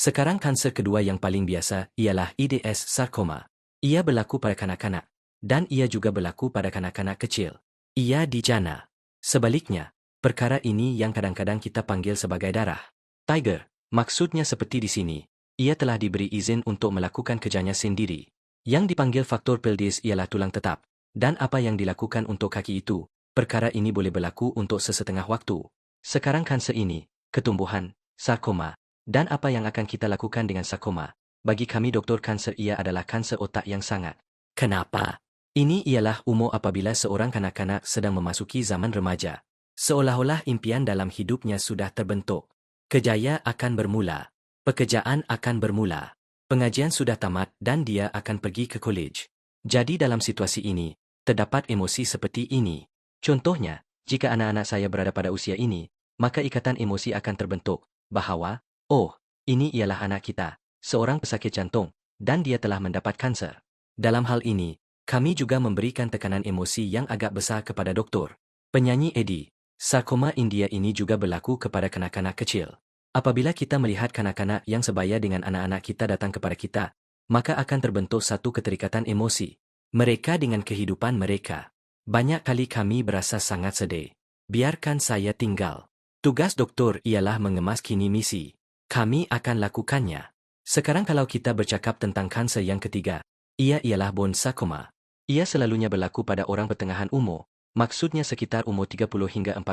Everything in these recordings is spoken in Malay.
Sekarang kanser kedua yang paling biasa ialah IDS sarkoma. Ia berlaku pada kanak-kanak, dan ia juga berlaku pada kanak-kanak kecil. Ia dijana. Sebaliknya, perkara ini yang kadang-kadang kita panggil sebagai darah tiger. Maksudnya seperti di sini, ia telah diberi izin untuk melakukan kerjanya sendiri. Yang dipanggil faktor pelvis ialah tulang tetap, dan apa yang dilakukan untuk kaki itu, perkara ini boleh berlaku untuk sesetengah waktu. Sekarang kanser ini, ketumbuhan, sarkoma, dan apa yang akan kita lakukan dengan sarkoma, bagi kami doktor kanser ia adalah kanser otak yang sangat. Kenapa? Ini ialah umur apabila seorang kanak-kanak sedang memasuki zaman remaja. Seolah-olah impian dalam hidupnya sudah terbentuk. Kerjaya akan bermula. Pekerjaan akan bermula. Pengajian sudah tamat dan dia akan pergi ke kolej. Jadi dalam situasi ini, terdapat emosi seperti ini. Contohnya, jika anak-anak saya berada pada usia ini, maka ikatan emosi akan terbentuk, bahawa, oh, ini ialah anak kita, seorang pesakit jantung, dan dia telah mendapat kanser. Dalam hal ini, kami juga memberikan tekanan emosi yang agak besar kepada doktor. Penyanyi Eddie, sarkoma India ini juga berlaku kepada kanak-kanak kecil. Apabila kita melihat kanak-kanak yang sebaya dengan anak-anak kita datang kepada kita, maka akan terbentuk satu keterikatan emosi. Mereka dengan kehidupan mereka. Banyak kali kami berasa sangat sedih. Biarkan saya tinggal. Tugas doktor ialah mengemas kini misi. Kami akan lakukannya. Sekarang kalau kita bercakap tentang kanser yang ketiga, ia ialah bone sarcoma. Ia selalunya berlaku pada orang pertengahan umur, maksudnya sekitar umur 30 hingga 40,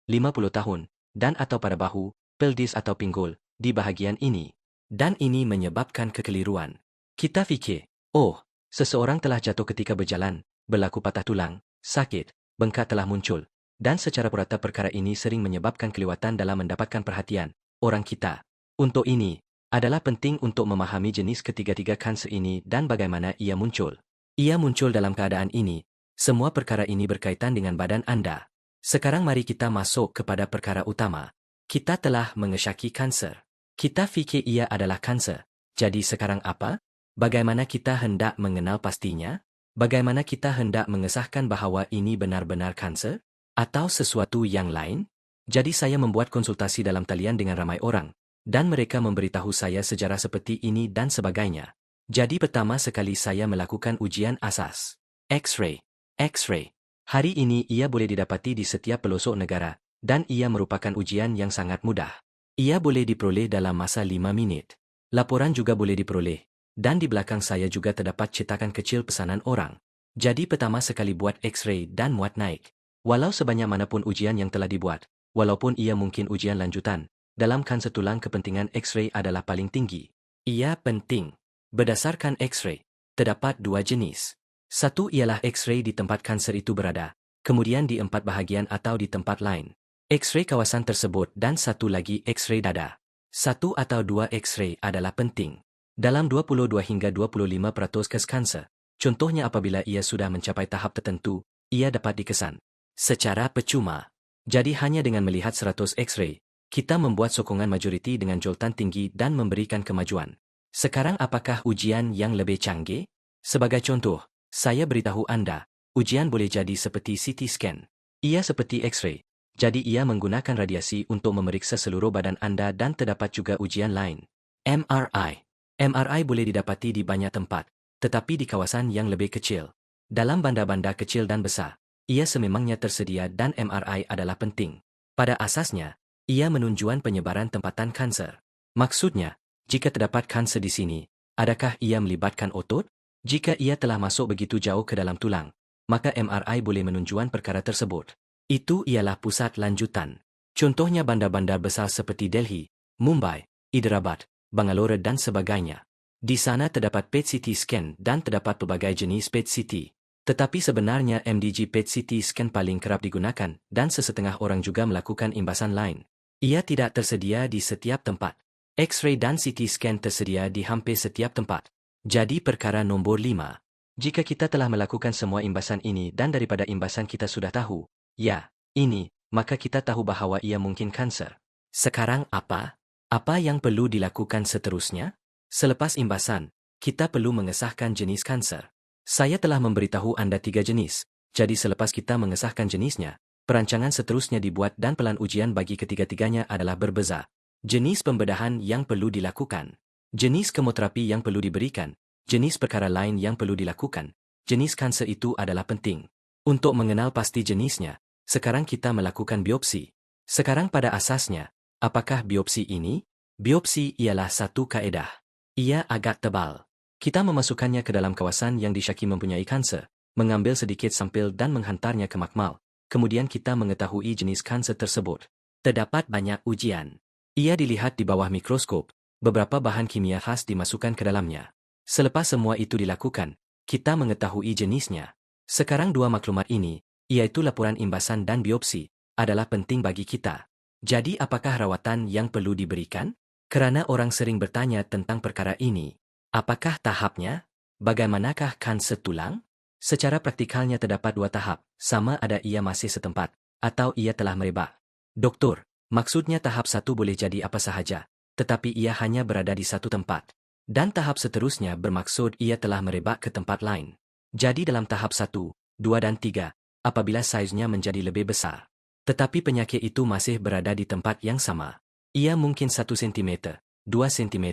50 tahun, dan atau pada bahu, pelvis atau pinggul, di bahagian ini. Dan ini menyebabkan kekeliruan. Kita fikir, oh, seseorang telah jatuh ketika berjalan, berlaku patah tulang, sakit, bengkak telah muncul, dan secara purata perkara ini sering menyebabkan kelewatan dalam mendapatkan perhatian orang kita. Untuk ini, adalah penting untuk memahami jenis ketiga-tiga kanser ini dan bagaimana ia muncul. Ia muncul dalam keadaan ini. Semua perkara ini berkaitan dengan badan Anda. Sekarang mari kita masuk kepada perkara utama. Kita telah mengesyaki kanser. Kita fikir ia adalah kanser. Jadi sekarang apa? Bagaimana kita hendak mengenal pastinya? Bagaimana kita hendak mengesahkan bahawa ini benar-benar kanser? Atau sesuatu yang lain? Jadi saya membuat konsultasi dalam talian dengan ramai orang. Dan mereka memberitahu saya sejarah seperti ini dan sebagainya. Jadi pertama sekali saya melakukan ujian asas. X-ray. X-ray. Hari ini ia boleh didapati di setiap pelosok negara. Dan ia merupakan ujian yang sangat mudah. Ia boleh diperoleh dalam masa 5 minit. Laporan juga boleh diperoleh. Dan di belakang saya juga terdapat cetakan kecil pesanan orang. Jadi pertama sekali buat X-ray dan muat naik. Walau sebanyak manapun ujian yang telah dibuat, walaupun ia mungkin ujian lanjutan, dalam kanser tulang kepentingan X-ray adalah paling tinggi. Ia penting. Berdasarkan X-ray, terdapat dua jenis. Satu ialah X-ray di tempat kanser itu berada, kemudian di 4 bahagian atau di tempat lain. X-ray kawasan tersebut dan satu lagi X-ray dada. 1 atau 2 X-ray adalah penting. Dalam 22 hingga 25% kes kanser, contohnya apabila ia sudah mencapai tahap tertentu, ia dapat dikesan secara percuma. Jadi hanya dengan melihat 100 X-ray, kita membuat sokongan majoriti dengan joltan tinggi dan memberikan kemajuan. Sekarang apakah ujian yang lebih canggih? Sebagai contoh, saya beritahu Anda, ujian boleh jadi seperti CT scan. Ia seperti X-ray. Jadi ia menggunakan radiasi untuk memeriksa seluruh badan Anda dan terdapat juga ujian lain. MRI. MRI boleh didapati di banyak tempat, tetapi di kawasan yang lebih kecil. Dalam bandar-bandar kecil dan besar, ia sememangnya tersedia dan MRI adalah penting. Pada asasnya, ia menunjukkan penyebaran tempatan kanser. Maksudnya, jika terdapat kanser di sini, adakah ia melibatkan otot? Jika ia telah masuk begitu jauh ke dalam tulang, maka MRI boleh menunjukkan perkara tersebut. Itu ialah pusat lanjutan. Contohnya bandar-bandar besar seperti Delhi, Mumbai, Hyderabad, Bangalore dan sebagainya. Di sana terdapat PET-CT scan dan terdapat pelbagai jenis PET-CT. Tetapi sebenarnya MDG PET-CT scan paling kerap digunakan dan sesetengah orang juga melakukan imbasan lain. Ia tidak tersedia di setiap tempat. X-ray dan CT scan tersedia di hampir setiap tempat. Jadi perkara nombor 5. Jika kita telah melakukan semua imbasan ini dan daripada imbasan kita sudah tahu, ya, ini, maka kita tahu bahawa ia mungkin kanser. Sekarang apa? Apa yang perlu dilakukan seterusnya? Selepas imbasan, kita perlu mengesahkan jenis kanser. Saya telah memberitahu Anda 3 jenis, jadi selepas kita mengesahkan jenisnya, perancangan seterusnya dibuat dan pelan ujian bagi ketiga-tiganya adalah berbeza. Jenis pembedahan yang perlu dilakukan. Jenis kemoterapi yang perlu diberikan. Jenis perkara lain yang perlu dilakukan. Jenis kanser itu adalah penting. Untuk mengenal pasti jenisnya, sekarang kita melakukan biopsi. Sekarang pada asasnya, apakah biopsi ini? Biopsi ialah satu kaedah. Ia agak tebal. Kita memasukkannya ke dalam kawasan yang disyaki mempunyai kanser, mengambil sedikit sampel dan menghantarnya ke makmal. Kemudian kita mengetahui jenis kanser tersebut. Terdapat banyak ujian. Ia dilihat di bawah mikroskop, beberapa bahan kimia khas dimasukkan ke dalamnya. Selepas semua itu dilakukan, kita mengetahui jenisnya. Sekarang dua maklumat ini, yaitu laporan imbasan dan biopsi, adalah penting bagi kita. Jadi apakah rawatan yang perlu diberikan? Kerana orang sering bertanya tentang perkara ini. Apakah tahapnya? Bagaimanakah kanser tulang? Secara praktikalnya terdapat dua tahap, sama ada ia masih setempat, atau ia telah merebak. Doktor, maksudnya tahap 1 boleh jadi apa sahaja, tetapi ia hanya berada di satu tempat. Dan tahap seterusnya bermaksud ia telah merebak ke tempat lain. Jadi dalam tahap 1, 2 dan 3, apabila saiznya menjadi lebih besar. Tetapi penyakit itu masih berada di tempat yang sama. Ia mungkin 1 cm, 2 cm,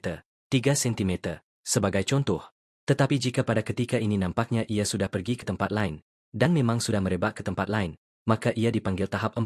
3 cm, sebagai contoh. Tetapi jika pada ketika ini nampaknya ia sudah pergi ke tempat lain, dan memang sudah merebak ke tempat lain, maka ia dipanggil tahap 4.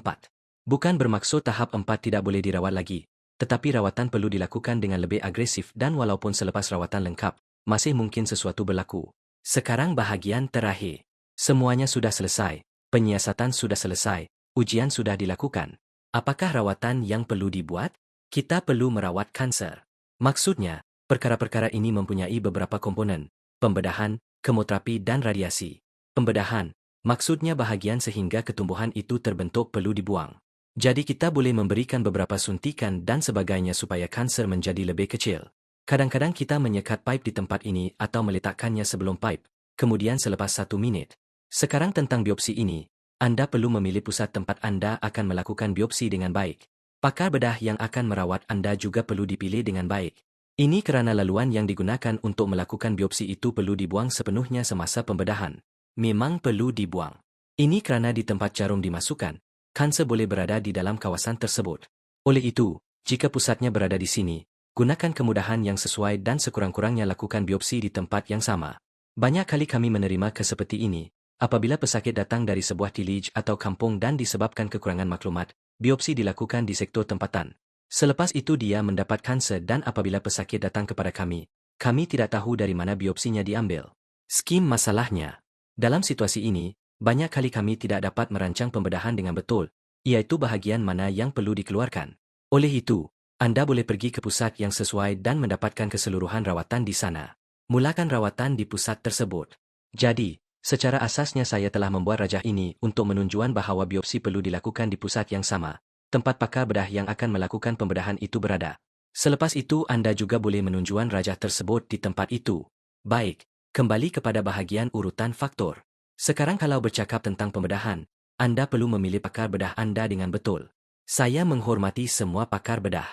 Bukan bermaksud tahap 4 tidak boleh dirawat lagi, tetapi rawatan perlu dilakukan dengan lebih agresif dan walaupun selepas rawatan lengkap, masih mungkin sesuatu berlaku. Sekarang bahagian terakhir. Semuanya sudah selesai, penyiasatan sudah selesai, ujian sudah dilakukan. Apakah rawatan yang perlu dibuat? Kita perlu merawat kanser. Maksudnya, perkara-perkara ini mempunyai beberapa komponen, pembedahan, kemoterapi dan radiasi. Pembedahan, maksudnya bahagian sehingga ketumbuhan itu terbentuk perlu dibuang. Jadi kita boleh memberikan beberapa suntikan dan sebagainya supaya kanser menjadi lebih kecil. Kadang-kadang kita menyekat pipe di tempat ini atau meletakkannya sebelum pipe, kemudian selepas 1 minit. Sekarang tentang biopsi ini, Anda perlu memilih pusat tempat Anda akan melakukan biopsi dengan baik. Pakar bedah yang akan merawat Anda juga perlu dipilih dengan baik. Ini kerana laluan yang digunakan untuk melakukan biopsi itu perlu dibuang sepenuhnya semasa pembedahan. Memang perlu dibuang. Ini kerana di tempat jarum dimasukkan, kanser boleh berada di dalam kawasan tersebut. Oleh itu, jika pusatnya berada di sini, gunakan kemudahan yang sesuai dan sekurang-kurangnya lakukan biopsi di tempat yang sama. Banyak kali kami menerima seperti ini, apabila pesakit datang dari sebuah village atau kampung dan disebabkan kekurangan maklumat, biopsi dilakukan di sektor tempatan. Selepas itu dia mendapat kanser dan apabila pesakit datang kepada kami tidak tahu dari mana biopsinya diambil. Skim masalahnya. Dalam situasi ini, banyak kali kami tidak dapat merancang pembedahan dengan betul, iaitu bahagian mana yang perlu dikeluarkan. Oleh itu, Anda boleh pergi ke pusat yang sesuai dan mendapatkan keseluruhan rawatan di sana. Mulakan rawatan di pusat tersebut. Jadi, secara asasnya saya telah membuat rajah ini untuk menunjukkan bahawa biopsi perlu dilakukan di pusat yang sama, tempat pakar bedah yang akan melakukan pembedahan itu berada. Selepas itu Anda juga boleh menunjukkan rajah tersebut di tempat itu. Baik, kembali kepada bahagian urutan faktor. Sekarang kalau bercakap tentang pembedahan, Anda perlu memilih pakar bedah Anda dengan betul. Saya menghormati semua pakar bedah.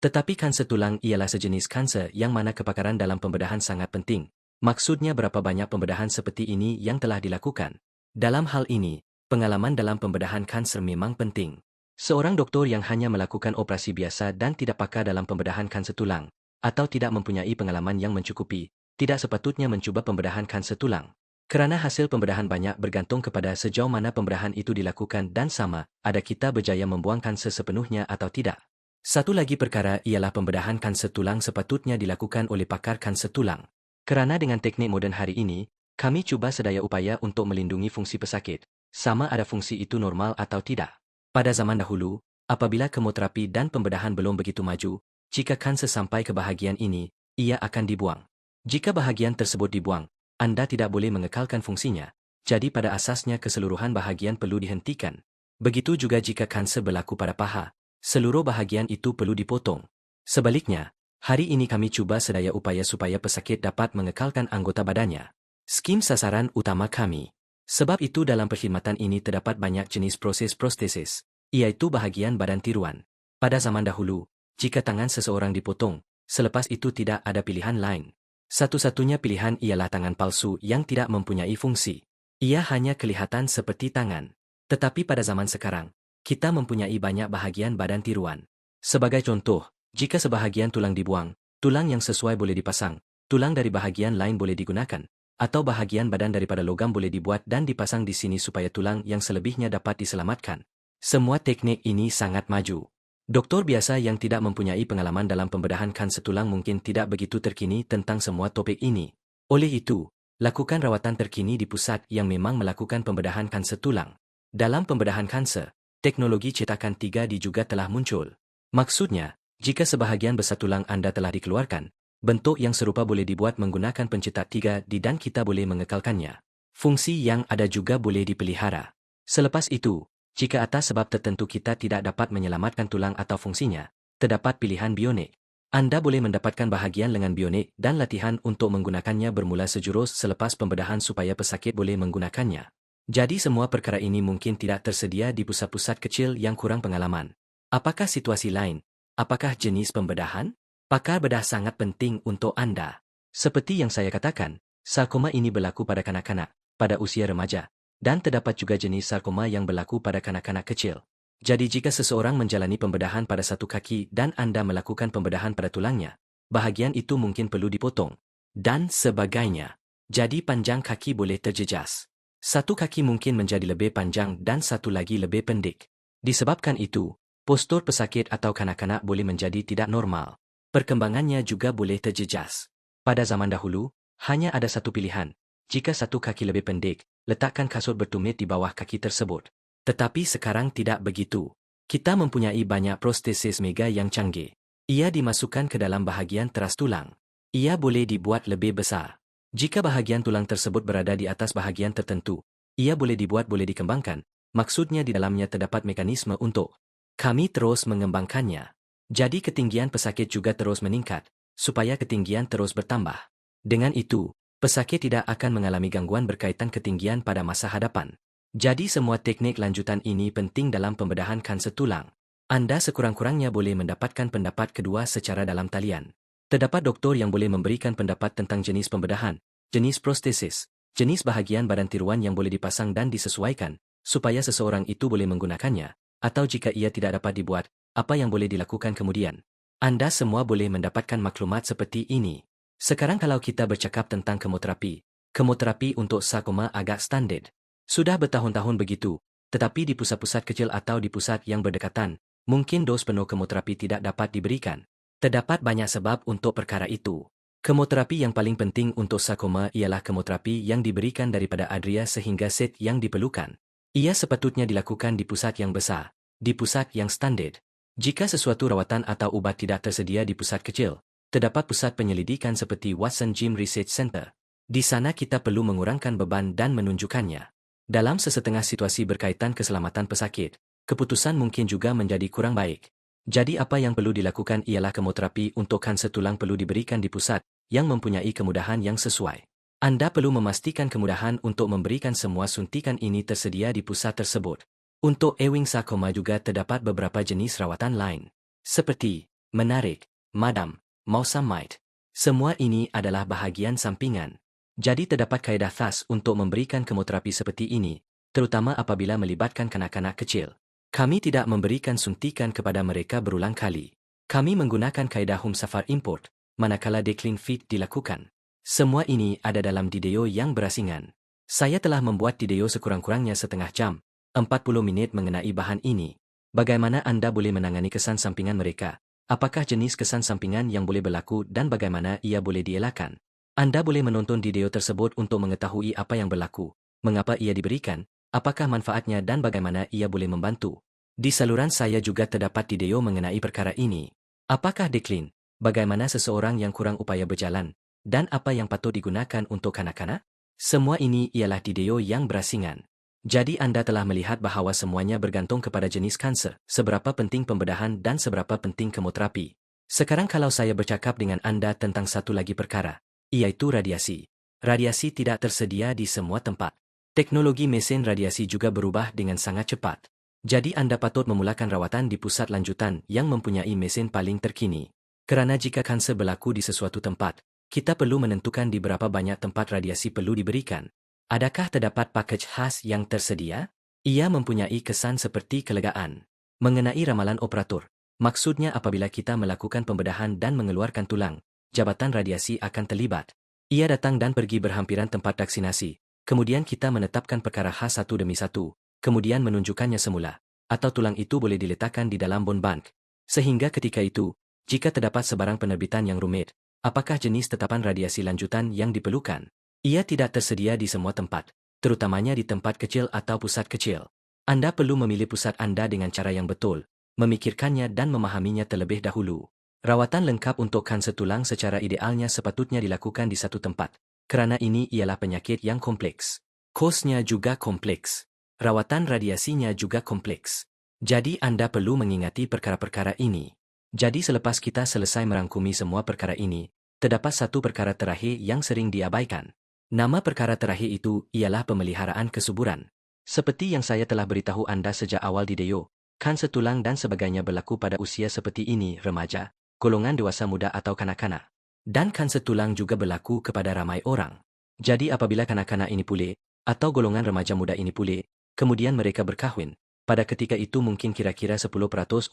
Tetapi kanser tulang ialah sejenis kanser yang mana kepakaran dalam pembedahan sangat penting. Maksudnya berapa banyak pembedahan seperti ini yang telah dilakukan. Dalam hal ini, pengalaman dalam pembedahan kanser memang penting. Seorang doktor yang hanya melakukan operasi biasa dan tidak pakar dalam pembedahan kanser tulang, atau tidak mempunyai pengalaman yang mencukupi, tidak sepatutnya mencuba pembedahan kanser tulang. Kerana hasil pembedahan banyak bergantung kepada sejauh mana pembedahan itu dilakukan dan sama, ada kita berjaya membuang kanser sepenuhnya atau tidak. Satu lagi perkara ialah pembedahan kanser tulang sepatutnya dilakukan oleh pakar kanser tulang. Kerana dengan teknik moden hari ini, kami cuba sedaya upaya untuk melindungi fungsi pesakit, sama ada fungsi itu normal atau tidak. Pada zaman dahulu, apabila kemoterapi dan pembedahan belum begitu maju, jika kanser sampai ke bahagian ini, ia akan dibuang. Jika bahagian tersebut dibuang, Anda tidak boleh mengekalkan fungsinya, jadi pada asasnya keseluruhan bahagian perlu dihentikan. Begitu juga jika kanser berlaku pada paha, seluruh bahagian itu perlu dipotong. Sebaliknya, hari ini kami cuba sedaya upaya supaya pesakit dapat mengekalkan anggota badannya. Skim sasaran utama kami. Sebab itu dalam perkhidmatan ini terdapat banyak jenis proses prostesis, iaitu bahagian badan tiruan. Pada zaman dahulu, jika tangan seseorang dipotong, selepas itu tidak ada pilihan lain. Satu-satunya pilihan ialah tangan palsu yang tidak mempunyai fungsi. Ia hanya kelihatan seperti tangan. Tetapi pada zaman sekarang, kita mempunyai banyak bahagian badan tiruan. Sebagai contoh, Jika sebahagian tulang dibuang, tulang yang sesuai boleh dipasang, tulang dari bahagian lain boleh digunakan, atau bahagian badan daripada logam boleh dibuat dan dipasang di sini supaya tulang yang selebihnya dapat diselamatkan. Semua teknik ini sangat maju. Doktor biasa yang tidak mempunyai pengalaman dalam pembedahan kanser tulang mungkin tidak begitu terkini tentang semua topik ini. Oleh itu, lakukan rawatan terkini di pusat yang memang melakukan pembedahan kanser tulang. Dalam pembedahan kanser, teknologi cetakan 3D juga telah muncul. Maksudnya, jika sebahagian besar tulang Anda telah dikeluarkan, bentuk yang serupa boleh dibuat menggunakan pencetak 3D dan kita boleh mengekalkannya. Fungsi yang ada juga boleh dipelihara. Selepas itu, jika atas sebab tertentu kita tidak dapat menyelamatkan tulang atau fungsinya, terdapat pilihan bionik. Anda boleh mendapatkan bahagian lengan bionik dan latihan untuk menggunakannya bermula sejurus selepas pembedahan supaya pesakit boleh menggunakannya. Jadi semua perkara ini mungkin tidak tersedia di pusat-pusat kecil yang kurang pengalaman. Apakah situasi lain? Apakah jenis pembedahan? Pakar bedah sangat penting untuk Anda. Seperti yang saya katakan, sarkoma ini berlaku pada kanak-kanak, pada usia remaja, dan terdapat juga jenis sarkoma yang berlaku pada kanak-kanak kecil. Jadi jika seseorang menjalani pembedahan pada satu kaki dan Anda melakukan pembedahan pada tulangnya, bahagian itu mungkin perlu dipotong, dan sebagainya. Jadi panjang kaki boleh terjejas. Satu kaki mungkin menjadi lebih panjang dan satu lagi lebih pendek. Disebabkan itu, postur pesakit atau kanak-kanak boleh menjadi tidak normal. Perkembangannya juga boleh terjejas. Pada zaman dahulu, hanya ada satu pilihan. Jika satu kaki lebih pendek, letakkan kasut bertumit di bawah kaki tersebut. Tetapi sekarang tidak begitu. Kita mempunyai banyak prostesis mega yang canggih. Ia dimasukkan ke dalam bahagian teras tulang. Ia boleh dibuat lebih besar. Jika bahagian tulang tersebut berada di atas bahagian tertentu, ia boleh boleh dikembangkan. Maksudnya di dalamnya terdapat mekanisme untuk kami terus mengembangkannya. Jadi ketinggian pesakit juga terus meningkat, supaya ketinggian terus bertambah. Dengan itu, pesakit tidak akan mengalami gangguan berkaitan ketinggian pada masa hadapan. Jadi semua teknik lanjutan ini penting dalam pembedahan kanser tulang. Anda sekurang-kurangnya boleh mendapatkan pendapat kedua secara dalam talian. Terdapat doktor yang boleh memberikan pendapat tentang jenis pembedahan, jenis prostesis, jenis bahagian badan tiruan yang boleh dipasang dan disesuaikan, supaya seseorang itu boleh menggunakannya, atau jika ia tidak dapat dibuat, apa yang boleh dilakukan kemudian. Anda semua boleh mendapatkan maklumat seperti ini. Sekarang kalau kita bercakap tentang kemoterapi untuk sarkoma agak standard. Sudah bertahun-tahun begitu, tetapi di pusat-pusat kecil atau di pusat yang berdekatan, mungkin dos penuh kemoterapi tidak dapat diberikan. Terdapat banyak sebab untuk perkara itu. Kemoterapi yang paling penting untuk sarkoma ialah kemoterapi yang diberikan daripada adria sehingga set yang diperlukan. Ia sepatutnya dilakukan di pusat yang besar, di pusat yang standard. Jika sesuatu rawatan atau ubat tidak tersedia di pusat kecil, terdapat pusat penyelidikan seperti Watson Gym Research Center. Di sana kita perlu mengurangkan beban dan menunjukkannya. Dalam sesetengah situasi berkaitan keselamatan pesakit, keputusan mungkin juga menjadi kurang baik. Jadi apa yang perlu dilakukan ialah kemoterapi untuk kanser tulang perlu diberikan di pusat yang mempunyai kemudahan yang sesuai. Anda perlu memastikan kemudahan untuk memberikan semua suntikan ini tersedia di pusat tersebut. Untuk Ewing sarkoma juga terdapat beberapa jenis rawatan lain, seperti menarik, madam, mausamide. Semua ini adalah bahagian sampingan. Jadi terdapat kaedah khas untuk memberikan kemoterapi seperti ini, terutama apabila melibatkan kanak-kanak kecil. Kami tidak memberikan suntikan kepada mereka berulang kali. Kami menggunakan kaedah Humsafar import, manakala decline fit dilakukan. Semua ini ada dalam video yang berasingan. Saya telah membuat video sekurang-kurangnya setengah jam, 40 menit mengenai bahan ini. Bagaimana Anda boleh menangani kesan sampingan mereka? Apakah jenis kesan sampingan yang boleh berlaku dan bagaimana ia boleh dielakkan? Anda boleh menonton video tersebut untuk mengetahui apa yang berlaku, mengapa ia diberikan, apakah manfaatnya dan bagaimana ia boleh membantu. Di saluran saya juga terdapat video mengenai perkara ini. Apakah decline? Bagaimana seseorang yang kurang upaya berjalan? Dan apa yang patut digunakan untuk kanak-kanak? Semua ini ialah video yang berasingan. Jadi Anda telah melihat bahawa semuanya bergantung kepada jenis kanser, seberapa penting pembedahan dan seberapa penting kemoterapi. Sekarang kalau saya bercakap dengan Anda tentang satu lagi perkara, iaitu radiasi. Radiasi tidak tersedia di semua tempat. Teknologi mesin radiasi juga berubah dengan sangat cepat. Jadi Anda patut memulakan rawatan di pusat lanjutan yang mempunyai mesin paling terkini. Kerana jika kanser berlaku di sesuatu tempat, kita perlu menentukan di berapa banyak tempat radiasi perlu diberikan. Adakah terdapat pakej khas yang tersedia? Ia mempunyai kesan seperti kelegaan. Mengenai ramalan operator, Maksudnya apabila kita melakukan pembedahan dan mengeluarkan tulang, jabatan radiasi akan terlibat. Ia datang dan pergi berhampiran tempat vaksinasi. Kemudian kita menetapkan perkara khas satu demi satu, kemudian menunjukkannya semula. Atau tulang itu boleh diletakkan di dalam bone bank. Sehingga ketika itu, jika terdapat sebarang penerbitan yang rumit, apakah jenis tetapan radiasi lanjutan yang diperlukan? Ia tidak tersedia di semua tempat, terutamanya di tempat kecil atau pusat kecil. Anda perlu memilih pusat Anda dengan cara yang betul, memikirkannya dan memahaminya terlebih dahulu. Rawatan lengkap untuk kanser tulang secara idealnya sepatutnya dilakukan di satu tempat, kerana ini ialah penyakit yang kompleks. Kosnya juga kompleks. Rawatan radiasinya juga kompleks. Jadi Anda perlu mengingati perkara-perkara ini. Jadi selepas kita selesai merangkumi semua perkara ini, terdapat satu perkara terakhir yang sering diabaikan. Nama perkara terakhir itu ialah pemeliharaan kesuburan. Seperti yang saya telah beritahu Anda sejak awal di Deo, kanser tulang dan sebagainya berlaku pada usia seperti ini, remaja, golongan dewasa muda atau kanak-kanak. Dan kanser tulang juga berlaku kepada ramai orang. Jadi apabila kanak-kanak ini pulih, atau golongan remaja muda ini pulih, kemudian mereka berkahwin, pada ketika itu mungkin kira-kira 10%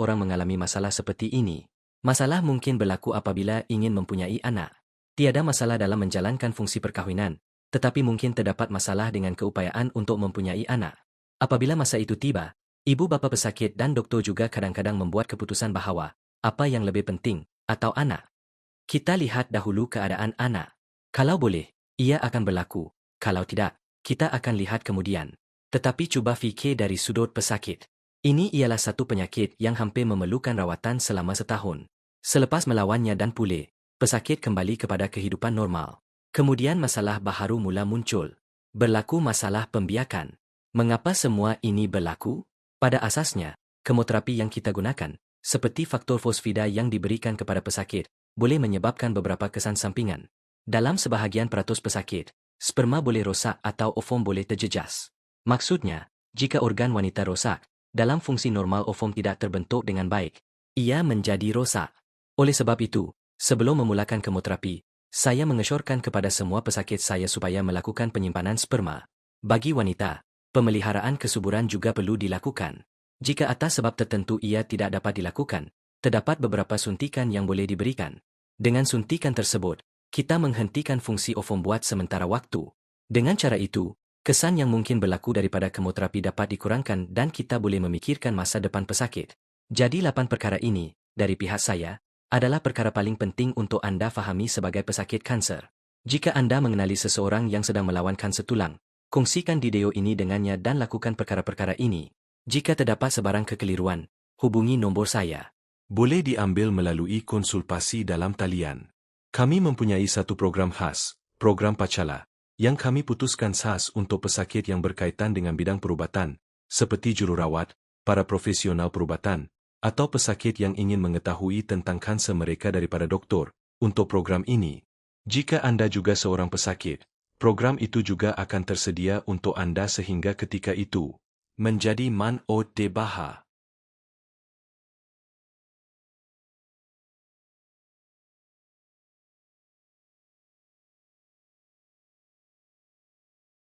orang mengalami masalah seperti ini. Masalah mungkin berlaku apabila ingin mempunyai anak. Tiada masalah dalam menjalankan fungsi perkahwinan, tetapi mungkin terdapat masalah dengan keupayaan untuk mempunyai anak. Apabila masa itu tiba, ibu bapa pesakit dan doktor juga kadang-kadang membuat keputusan bahawa apa yang lebih penting, atau anak. Kita lihat dahulu keadaan anak. Kalau boleh, ia akan berlaku. Kalau tidak, kita akan lihat kemudian. Tetapi cuba fikir dari sudut pesakit. Ini ialah satu penyakit yang hampir memerlukan rawatan selama setahun. Selepas melawannya dan pulih, pesakit kembali kepada kehidupan normal. Kemudian masalah baharu mula muncul. Berlaku masalah pembiakan. Mengapa semua ini berlaku? Pada asasnya, kemoterapi yang kita gunakan, seperti faktor fosfida yang diberikan kepada pesakit, boleh menyebabkan beberapa kesan sampingan. Dalam sebahagian peratus pesakit, sperma boleh rosak atau ovum boleh terjejas. Maksudnya, jika organ wanita rosak, dalam fungsi normal ovum tidak terbentuk dengan baik, ia menjadi rosak. Oleh sebab itu, sebelum memulakan kemoterapi, saya mengesyorkan kepada semua pesakit saya supaya melakukan penyimpanan sperma. Bagi wanita, pemeliharaan kesuburan juga perlu dilakukan. Jika atas sebab tertentu ia tidak dapat dilakukan, terdapat beberapa suntikan yang boleh diberikan. Dengan suntikan tersebut, kita menghentikan fungsi ovum buat sementara waktu. Dengan cara itu, kesan yang mungkin berlaku daripada kemoterapi dapat dikurangkan dan kita boleh memikirkan masa depan pesakit. Jadi 8 perkara ini, dari pihak saya, adalah perkara paling penting untuk Anda fahami sebagai pesakit kanser. Jika Anda mengenali seseorang yang sedang melawan kanser tulang, kongsikan video ini dengannya dan lakukan perkara-perkara ini. Jika terdapat sebarang kekeliruan, hubungi nombor saya. Boleh diambil melalui konsultasi dalam talian. Kami mempunyai satu program khas, program Pachala, yang kami putuskan khas untuk pesakit yang berkaitan dengan bidang perubatan, seperti jururawat, para profesional perubatan, atau pesakit yang ingin mengetahui tentang kanser mereka daripada doktor. Untuk program ini, jika Anda juga seorang pesakit, program itu juga akan tersedia untuk Anda sehingga ketika itu menjadi man o debaha.